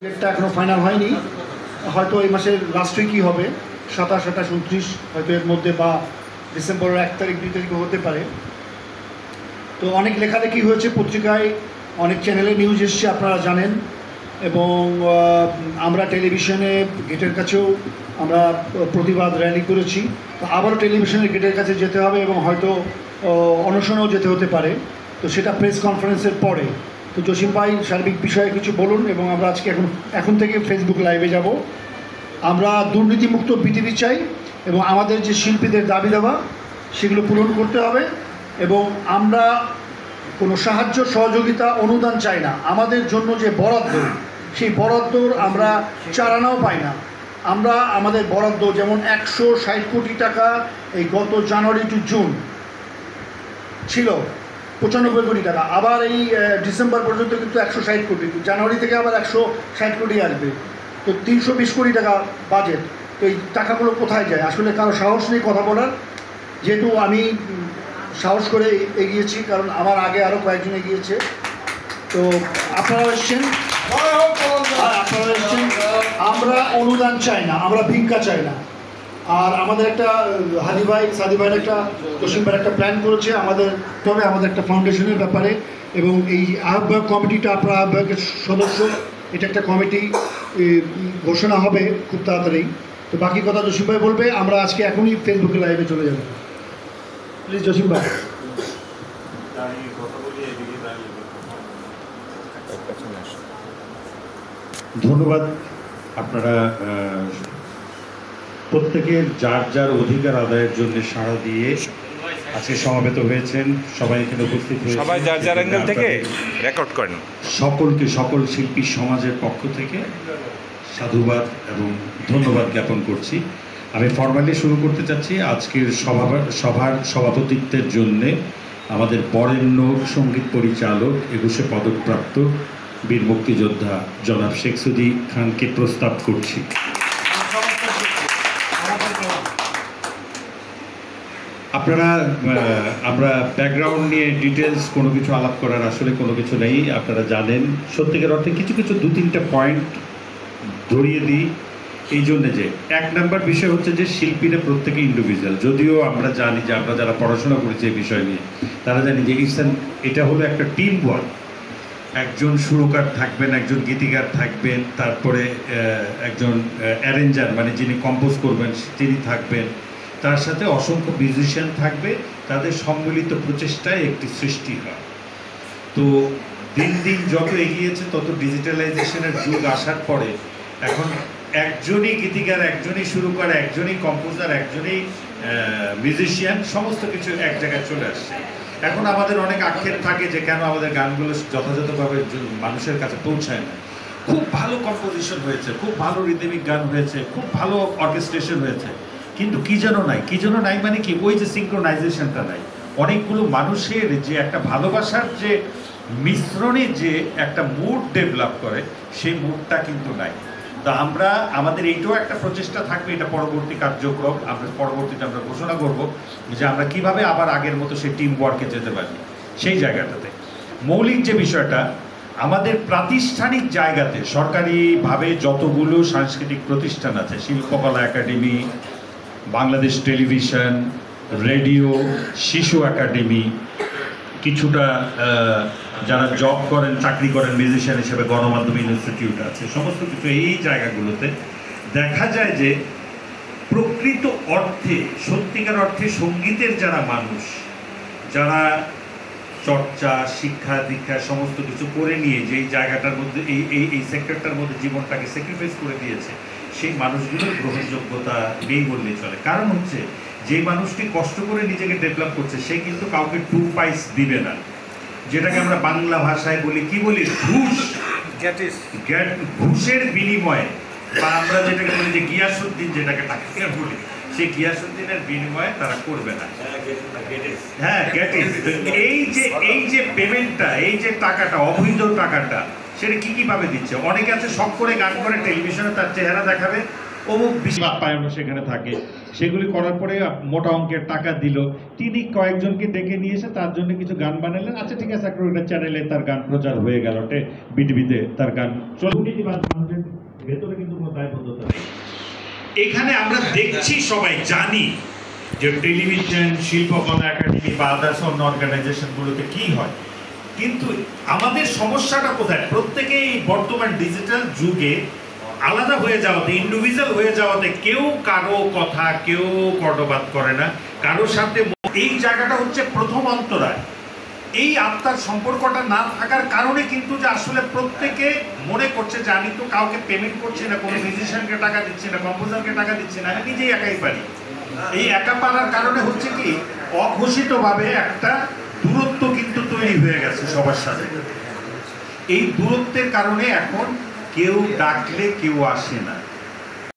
ডেটটা এখনো ফাইনাল হয়নি, হয়তো এই মাসের লাস্ট উইকই হবে, 27, 28, 29 হয়তো এর মধ্যে, বা ডিসেম্বরের 1 তারিখ 2 তারিখও হতে পারে। তো অনেক লেখালেখি হয়েছে পত্রিকায়, অনেক চ্যানেলে নিউজ এসছে, আপনারা জানেন। এবং আমরা টেলিভিশনে গেটের কাছেও আমরা প্রতিবাদ র্যালি করেছি। তো আবারও টেলিভিশনের গেটের কাছে যেতে হবে এবং হয়তো অনশনেও যেতে হতে পারে। তো সেটা প্রেস কনফারেন্সের পরে। তো জসিম ভাই সার্বিক বিষয়ে কিছু বলুন, এবং আমরা আজকে এখন থেকে ফেসবুক লাইভে যাব। আমরা দুর্নীতিমুক্ত পৃথিবী চাই এবং আমাদের যে শিল্পীদের দাবি দেওয়া সেগুলো পূরণ করতে হবে। এবং আমরা কোনো সাহায্য, সহযোগিতা, অনুদান চাই না। আমাদের জন্য যে বরাদ্দ, সেই বরাদ্দর আমরা 4 আনাও পাই না। আমরা আমাদের বরাদ্দ যেমন 160 কোটি টাকা এই গত জানুয়ারি টু জুন ছিল, 95 কোটি টাকা। আবার এই ডিসেম্বর পর্যন্ত কিন্তু 160 কোটি, জানুয়ারি থেকে আবার 160 কোটি আসবে। তো 320 কোটি টাকা বাজেট। তো এই টাকাগুলো কোথায় যায়? আসলে কারো সাহস নেই কথা বলার। যেহেতু আমি সাহস করে এগিয়েছি, কারণ আমার আগে আরও কয়েকজন এগিয়েছে। তো আপনারাও এসছেন, আমরা অনুদান চাই না, আমরা ভিক্ষা চাই না। আর আমাদের একটা সাদি ভাইয়ের একটা, জসিম ভাইয়ের একটা প্ল্যান করেছে আমাদের, তবে আমাদের একটা ফাউন্ডেশনের ব্যাপারে। এবং এই আহ্বায়ক কমিটিটা, আপনার আহ্বায়কের সদস্য, এটা একটা কমিটি ঘোষণা হবে খুব তাড়াতাড়ি। তো বাকি কথা জসিম ভাই বলবে। আমরা আজকে এখনই ফেসবুকে লাইভে চলে যাব। প্লিজ জসিম ভাই। ধন্যবাদ। আপনারা প্রত্যেকের যার যার অধিকার আদায়ের জন্য সাড়া দিয়ে আজকে সমবেত হয়েছেন। সবাই এখানে উপস্থিত হয়েছেন, সবাই যার যার অ্যাঙ্গেল থেকে রেকর্ড করেন। সকলকে, সকল শিল্পী সমাজের পক্ষ থেকে সাধুবাদ এবং ধন্যবাদ জ্ঞাপন করছি। আমি ফর্মালি শুরু করতে চাচ্ছি। আজকের সভার সভাপতিত্বের জন্যে আমাদের বরেণ্য সঙ্গীত পরিচালক, 21 পদকপ্রাপ্ত বীর মুক্তিযোদ্ধা জনাব শেখ সুদি খানকে প্রস্তাব করছি। আপনারা, আমরা ব্যাকগ্রাউন্ড নিয়ে ডিটেলস কোনো কিছু আলাপ করার আসলে কোনো কিছু নেই। আপনারা জানেন, সত্যিকার অর্থে কিছু 2-3টা পয়েন্ট ধরিয়ে দিই। এই জন্যে যে 1 নম্বর বিষয় হচ্ছে যে শিল্পীরা প্রত্যেকে ইন্ডিভিজুয়াল। যদিও আমরা জানি যে, আমরা যারা পড়াশোনা করেছি এই বিষয় নিয়ে, তারা জানি যে এটা হলো একটা টিম ওয়ার্ক। একজন সুরকার থাকবেন, একজন গীতিকার থাকবেন, তারপরে একজন অ্যারেঞ্জার মানে যিনি কম্পোজ করবেন তিনি থাকবেন, তার সাথে অসংখ্য মিউজিশিয়ান থাকবে। তাদের সম্মিলিত প্রচেষ্টায় একটি সৃষ্টি হয়। তো দিন দিন যত এগিয়েছে তত ডিজিটালাইজেশনের যুগ আসার পরে এখন একজনই গীতিকার, একজনই সুরকার, একজনই কম্পোজার, একজনই মিউজিশিয়ান, সমস্ত কিছু এক জায়গায় চলে আসছে। এখন আমাদের অনেক আক্ষেপ থাকে যে কেন আমাদের গানগুলো যথাযথভাবে মানুষের কাছে পৌঁছায় না। খুব ভালো কম্পোজিশন হয়েছে, খুব ভালো রিদমিক গান হয়েছে, খুব ভালো অর্কেস্ট্রেশন হয়েছে, কিন্তু কি যেন নাই মানে কি, ওই যে সিঙ্ক্রোনাইজেশনটা নাই। অনেকগুলো মানুষের যে একটা ভালোবাসার যে মিশ্রণে যে একটা মুড ডেভেলপ করে, সেই মুডটা কিন্তু নাই। তো আমাদের এইটাও একটা প্রচেষ্টা থাকবে, এটা পরবর্তী কার্যক্রম আমরা পরবর্তীতে আমরা ঘোষণা করব যে আমরা কিভাবে আবার আগের মতো সেই টিম ওয়ার্কে যেতে পারি। সেই জায়গাটাতে মৌলিক যে বিষয়টা, আমাদের প্রাতিষ্ঠানিক জায়গাতে সরকারিভাবে যতগুলো সাংস্কৃতিক প্রতিষ্ঠান আছে, শিল্পকলা একাডেমি, বাংলাদেশ টেলিভিশন, রেডিও, শিশু একাডেমি, কিছুটা যারা জব করেন, চাকরি করেন মিউজিশিয়ান হিসেবে গণমাধ্যম ইনস্টিটিউট আছে, সমস্ত কিছু এই জায়গাগুলোতে দেখা যায় যে প্রকৃত অর্থে, সত্যিকার অর্থে সঙ্গীতের যারা মানুষ, যারা চর্চা, শিক্ষা দীক্ষা সমস্ত কিছু করে নিয়ে যেই জায়গাটার মধ্যে এই সেক্টরটার মধ্যে জীবনটাকে স্যাক্রিফাইস করে দিয়েছে, সেই মানুষগুলোর গ্রহণযোগ্যতা নেই বললেই চলে। কারণ হচ্ছে, যে মানুষটি কষ্ট করে নিজেকে ডেভেলপ করছে সে কিন্তু কাউকে 2 পয়সা দিবে না। যেটাকে আমরা বাংলা ভাষায় বলি, কি বলি, ঘুষ, ঘুষের বিনিময়ে, বা আমরা যেটাকে বলি যে গিয়াসুদ্দিন, যেটাকে টাকা বলি, সেই গিয়াসুদ্দিনের বিনিময়ে তারা করবে না। হ্যাঁ, এই যে পেমেন্টটা, এই যে টাকাটা, অবৈধ টাকাটা, সেটা কি কিভাবে দিচ্ছে? অনেকে আছে শখ করে গান করে টেলিভিশনে তার চেহারা দেখাবে, অমুক বিশেষ বাপ্পায়নও সেখানে থাকে, সেগুলি করার পরে মোটা অঙ্কের টাকা দিল, তিনি কয়েকজনকে ডেকে নিয়ে এসে তার জন্য কিছু গান বানালেন। আচ্ছা ঠিক আছে, একটা চ্যানেলে তার গান প্রচার হয়ে গেল, বিটিভিতে তার গান দুর্নীতিবাদ মানুষের ভেতরে কিন্তু কোনো দায়বদ্ধতা নেই। এখানে আমরা দেখছি, সবাই জানি যে টেলিভিশন, শিল্পকলা একাডেমি বা আদার্স অন্য অর্গানাইজেশনগুলোতে কি হয়, কিন্তু আমাদের সমস্যাটা কোথায়? প্রত্যেকেই বর্তমান ডিজিটাল যুগে আলাদা হয়ে যাওয়াতে, ইন্ডিভিজুয়াল হয়ে যাওয়াতে কেউ কারো কথা কেউ কর্ণপাত করে না, কারোর সাথে এই জায়গাটা হচ্ছে প্রথম অন্তরায়। এই আত্মার সম্পর্কটা না থাকার কারণে কিন্তু যে আসলে প্রত্যেকে মনে করছে যে আমি তো কাউকে পেমেন্ট করছি না, কোনো মিউজিশিয়ানকে টাকা দিচ্ছি না, কম্পোজারকে টাকা দিচ্ছি না, আমি নিজেই একাই পারি। এই একা পারার কারণে হচ্ছে কি অঘোষিতভাবে একটা দূরত্ব কিন্তু তৈরি হয়ে গেছে সবার সাথে। এই দূরত্বের কারণে এখন কেউ ডাকলে কেউ আসে না।